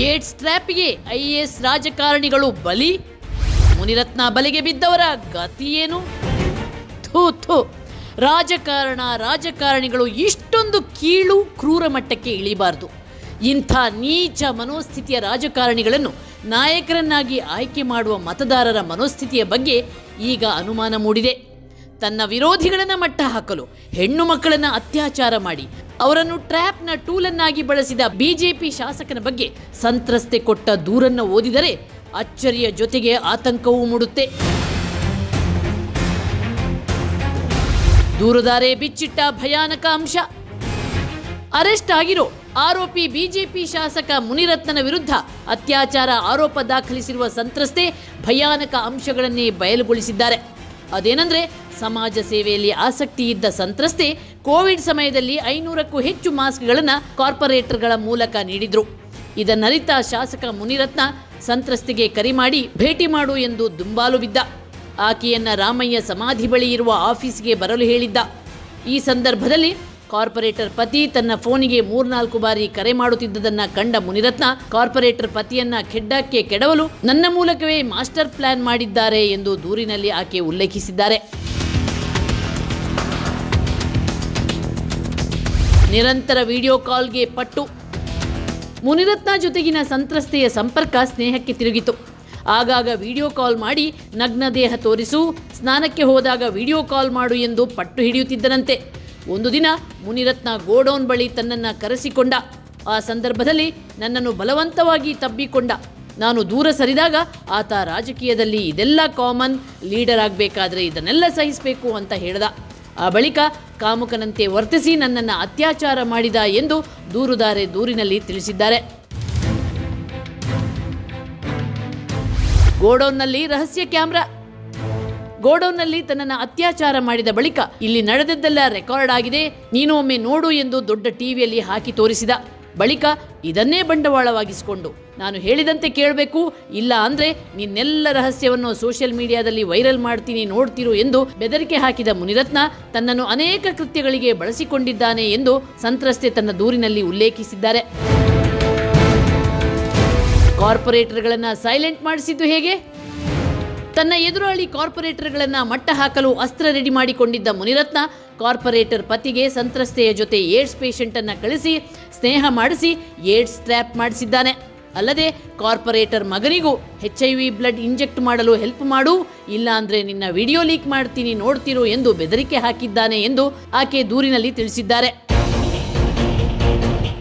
AIDS ಟ್ರ್ಯಾಪ್ಗೆ IAS ರಾಜಕಾರಣಿಗಳು ಬಲಿ. ಮುನಿರತ್ನ ಬಲಿಗೆ ಬಿದ್ದವರ ಗತಿ ಏನು? ಥೂ, ರಾಜಕಾರಣಿಗಳು ಇಷ್ಟೊಂದು ಕೀಳು ಕ್ರೂರ ಮಟ್ಟಕ್ಕೆ ಇಳಿಬಾರದು. ಇಂಥ ನೀಚ ಮನೋಸ್ಥಿತಿಯ ರಾಜಕಾರಣಿಗಳನ್ನು ನಾಯಕರನ್ನಾಗಿ ಆಯ್ಕೆ ಮಾಡುವ ಮತದಾರರ ಮನೋಸ್ಥಿತಿಯ ಬಗ್ಗೆ ಈಗ ಅನುಮಾನ ಮೂಡಿದೆ. ತನ್ನ ವಿರೋಧಿಗಳನ್ನು ಮಟ್ಟ ಹಾಕಲು ಹೆಣ್ಣು ಮಕ್ಕಳನ್ನು ಅತ್ಯಾಚಾರ ಮಾಡಿ ಅವರನ್ನು ಟ್ರ್ಯಾಪ್ನ ಟೂಲನ್ನಾಗಿ ಬಳಸಿದ ಬಿಜೆಪಿ ಶಾಸಕನ ಬಗ್ಗೆ ಸಂತ್ರಸ್ತೆ ಕೊಟ್ಟ ದೂರನ್ನು ಓದಿದರೆ ಅಚ್ಚರಿಯ ಜೊತೆಗೆ ಆತಂಕವೂ ಮೂಡುತ್ತೆ. ದೂರುದಾರೆ ಬಿಚ್ಚಿಟ್ಟ ಭಯಾನಕ ಅಂಶ. ಅರೆಸ್ಟ್ ಆಗಿರೋ ಆರೋಪಿ ಬಿಜೆಪಿ ಶಾಸಕ ಮುನಿರತ್ನನ ವಿರುದ್ಧ ಅತ್ಯಾಚಾರ ಆರೋಪ ದಾಖಲಿಸಿರುವ ಸಂತ್ರಸ್ತೆ ಭಯಾನಕ ಅಂಶಗಳನ್ನೇ ಬಯಲುಗೊಳಿಸಿದ್ದಾರೆ. ಅದೇನೆಂದರೆ, ಸಮಾಜ ಸೇವೆಯಲ್ಲಿ ಆಸಕ್ತಿ ಇದ್ದ ಸಂತ್ರಸ್ತೆ ಕೋವಿಡ್ ಸಮಯದಲ್ಲಿ 500ಕ್ಕೂ ಹೆಚ್ಚು ಮಾಸ್ಕ್ಗಳನ್ನು ಕಾರ್ಪೊರೇಟರ್ಗಳ ಮೂಲಕ ನೀಡಿದ್ರು. ಇದನ್ನರಿತ ಶಾಸಕ ಮುನಿರತ್ನ ಸಂತ್ರಸ್ತೆಗೆ ಕರೆ ಮಾಡಿ ಭೇಟಿ ಮಾಡು ಎಂದು ದುಂಬಾಲು ಬಿದ್ದ. ಆಕೆಯನ್ನ ರಾಮಯ್ಯ ಸಮಾಧಿ ಬಳಿ ಇರುವ ಆಫೀಸ್ಗೆ ಬರಲು ಹೇಳಿದ್ದ. ಈ ಸಂದರ್ಭದಲ್ಲಿ ಕಾರ್ಪೊರೇಟರ್ ಪತಿ ತನ್ನ ಫೋನಿಗೆ 3-4 ಬಾರಿ ಕರೆ ಮಾಡುತ್ತಿದ್ದುದನ್ನ ಕಂಡ ಮುನಿರತ್ನ ಕಾರ್ಪೊರೇಟರ್ ಪತಿಯನ್ನ ಕೆಡ್ಡಕ್ಕೆ ಕೆಡವಲು ನನ್ನ ಮೂಲಕವೇ ಮಾಸ್ಟರ್ ಪ್ಲಾನ್ ಮಾಡಿದ್ದಾರೆ ಎಂದು ದೂರಿನಲ್ಲಿ ಆಕೆ ಉಲ್ಲೇಖಿಸಿದ್ದಾರೆ. ನಿರಂತರ ವಿಡಿಯೋ ಕಾಲ್ಗೆ ಪಟ್ಟು. ಮುನಿರತ್ನ ಜೊತೆಗಿನ ಸಂತ್ರಸ್ತೆಯ ಸಂಪರ್ಕ ಸ್ನೇಹಕ್ಕೆ ತಿರುಗಿತು. ಆಗಾಗ ವಿಡಿಯೋ ಕಾಲ್ ಮಾಡಿ ನಗ್ನ ದೇಹ ತೋರಿಸು, ಸ್ನಾನಕ್ಕೆ ಹೋದಾಗ ವಿಡಿಯೋ ಕಾಲ್ ಮಾಡು ಎಂದು ಪಟ್ಟು ಹಿಡಿಯುತ್ತಿದ್ದನಂತೆ. ಒಂದು ದಿನ ಮುನಿರತ್ನ ಗೋಡೌನ್ ಬಳಿ ತನ್ನನ್ನು ಕರೆಸಿಕೊಂಡ. ಆ ಸಂದರ್ಭದಲ್ಲಿ ನನ್ನನ್ನು ಬಲವಂತವಾಗಿ ತಬ್ಬಿಕೊಂಡ. ನಾನು ದೂರ ಸರಿದಾಗ ಆತ ರಾಜಕೀಯದಲ್ಲಿ ಇದೆಲ್ಲ ಕಾಮನ್, ಲೀಡರ್ ಆಗಬೇಕಾದ್ರೆ ಇದನ್ನೆಲ್ಲ ಸಹಿಸಬೇಕು ಅಂತ ಹೇಳ್ದ. ಆ ಬಳಿಕ ಕಾಮುಕನಂತೆ ವರ್ತಿಸಿ ನನ್ನನ್ನು ಅತ್ಯಾಚಾರ ಮಾಡಿದ ಎಂದು ದೂರುದಾರೆ ದೂರಿನಲ್ಲಿ ತಿಳಿಸಿದ್ದಾರೆ. ಗೋಡೌನ್ನಲ್ಲಿ ರಹಸ್ಯ ಕ್ಯಾಮೆರಾ. ಗೋಡೌನ್ನಲ್ಲಿ ತನ್ನನ್ನು ಅತ್ಯಾಚಾರ ಮಾಡಿದ ಬಳಿಕ ಇಲ್ಲಿ ನಡೆದದ್ದೆಲ್ಲ ರೆಕಾರ್ಡ್ ಆಗಿದೆ, ನೀನು ಒಮ್ಮೆ ನೋಡು ಎಂದು ದೊಡ್ಡ ಟಿವಿಯಲ್ಲಿ ಹಾಕಿ ತೋರಿಸಿದ. ಬಳಿಕ ಇದನ್ನೇ ಬಂಡವಾಳವಾಗಿಸಿಕೊಂಡು ನಾನು ಹೇಳಿದಂತೆ ಕೇಳಬೇಕು, ಇಲ್ಲ ಅಂದರೆ ನಿನ್ನೆಲ್ಲ ರಹಸ್ಯವನ್ನು ಸೋಷಿಯಲ್ ಮೀಡಿಯಾದಲ್ಲಿ ವೈರಲ್ ಮಾಡ್ತೀನಿ, ನೋಡ್ತಿರು ಎಂದು ಬೆದರಿಕೆ ಹಾಕಿದ ಮುನಿರತ್ನ ತನ್ನನ್ನು ಅನೇಕ ಕೃತ್ಯಗಳಿಗೆ ಬಳಸಿಕೊಂಡಿದ್ದಾನೆ ಎಂದು ಸಂತ್ರಸ್ತೆ ತನ್ನ ದೂರಿನಲ್ಲಿ ಉಲ್ಲೇಖಿಸಿದ್ದಾರೆ. ಕಾರ್ಪೊರೇಟರ್ಗಳನ್ನು ಸೈಲೆಂಟ್ ಮಾಡಿಸಿದ್ದು ಹೇಗೆ? ತನ್ನ ಎದುರಾಳಿ ಕಾರ್ಪೊರೇಟರ್ಗಳನ್ನು ಮಟ್ಟ ಹಾಕಲು ಅಸ್ತ್ರ ರೆಡಿ ಮಾಡಿಕೊಂಡಿದ್ದ ಮುನಿರತ್ನ ಕಾರ್ಪೊರೇಟರ್ ಪತಿಗೆ ಸಂತ್ರಸ್ತೆಯ ಜೊತೆ ಏಡ್ಸ್ ಪೇಷಂಟ್ ಅನ್ನು ಕಳಿಸಿ ಸ್ನೇಹ ಮಾಡಿಸಿ ಏಡ್ಸ್ ಟ್ರ್ಯಾಪ್ ಮಾಡಿಸಿದ್ದಾನೆ. ಅಲ್ಲದೆ ಕಾರ್ಪೊರೇಟರ್ ಮಗನಿಗೂ HIV ಬ್ಲಡ್ ಇಂಜೆಕ್ಟ್ ಮಾಡಲು ಹೆಲ್ಪ್ ಮಾಡು, ಇಲ್ಲ ಅಂದರೆ ನಿನ್ನ ವಿಡಿಯೋ ಲೀಕ್ ಮಾಡ್ತೀನಿ, ನೋಡ್ತಿರು ಎಂದು ಬೆದರಿಕೆ ಹಾಕಿದ್ದಾನೆ ಎಂದು ಆಕೆ ದೂರಿನಲ್ಲಿ ತಿಳಿಸಿದ್ದಾರೆ.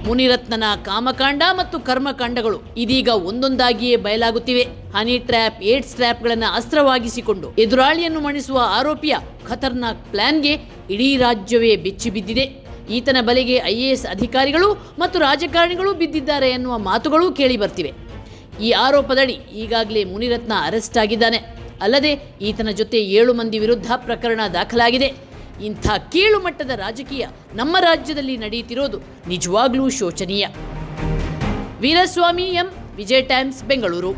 ಮುನಿರತ್ನನ ಕಾಮಕಾಂಡ ಮತ್ತು ಕರ್ಮಕಾಂಡಗಳು ಇದೀಗ ಒಂದೊಂದಾಗಿಯೇ ಬಯಲಾಗುತ್ತಿವೆ. ಹನಿ ಟ್ರ್ಯಾಪ್, ಏಡ್ಸ್ ಟ್ರ್ಯಾಪ್ಗಳನ್ನು ಅಸ್ತ್ರವಾಗಿಸಿಕೊಂಡು ಎದುರಾಳಿಯನ್ನು ಮಣಿಸುವ ಆರೋಪಿಯ ಖತರ್ನಾಕ್ ಪ್ಲಾನ್ಗೆ ಇಡೀ ರಾಜ್ಯವೇ ಬೆಚ್ಚಿ ಬಿದ್ದಿದೆ. ಈತನ ಬಲೆಗೆ IAS ಅಧಿಕಾರಿಗಳು ಮತ್ತು ರಾಜಕಾರಣಿಗಳು ಬಿದ್ದಿದ್ದಾರೆ ಎನ್ನುವ ಮಾತುಗಳೂ ಕೇಳಿ ಬರ್ತಿವೆ. ಈ ಆರೋಪದಡಿ ಈಗಾಗಲೇ ಮುನಿರತ್ನ ಅರೆಸ್ಟ್ ಆಗಿದ್ದಾನೆ. ಅಲ್ಲದೆ ಈತನ ಜೊತೆ 7 ಮಂದಿ ವಿರುದ್ಧ ಪ್ರಕರಣ ದಾಖಲಾಗಿದೆ. ಇಂಥ ಕೀಳು ಮಟ್ಟದ ರಾಜಕೀಯ ನಮ್ಮ ರಾಜ್ಯದಲ್ಲಿ ನಡೆಯುತ್ತಿರೋದು ನಿಜವಾಗ್ಲೂ ಶೋಚನೀಯ. ವೀರಸ್ವಾಮಿ ಎಂ, ವಿಜಯ ಟೈಮ್ಸ್, ಬೆಂಗಳೂರು.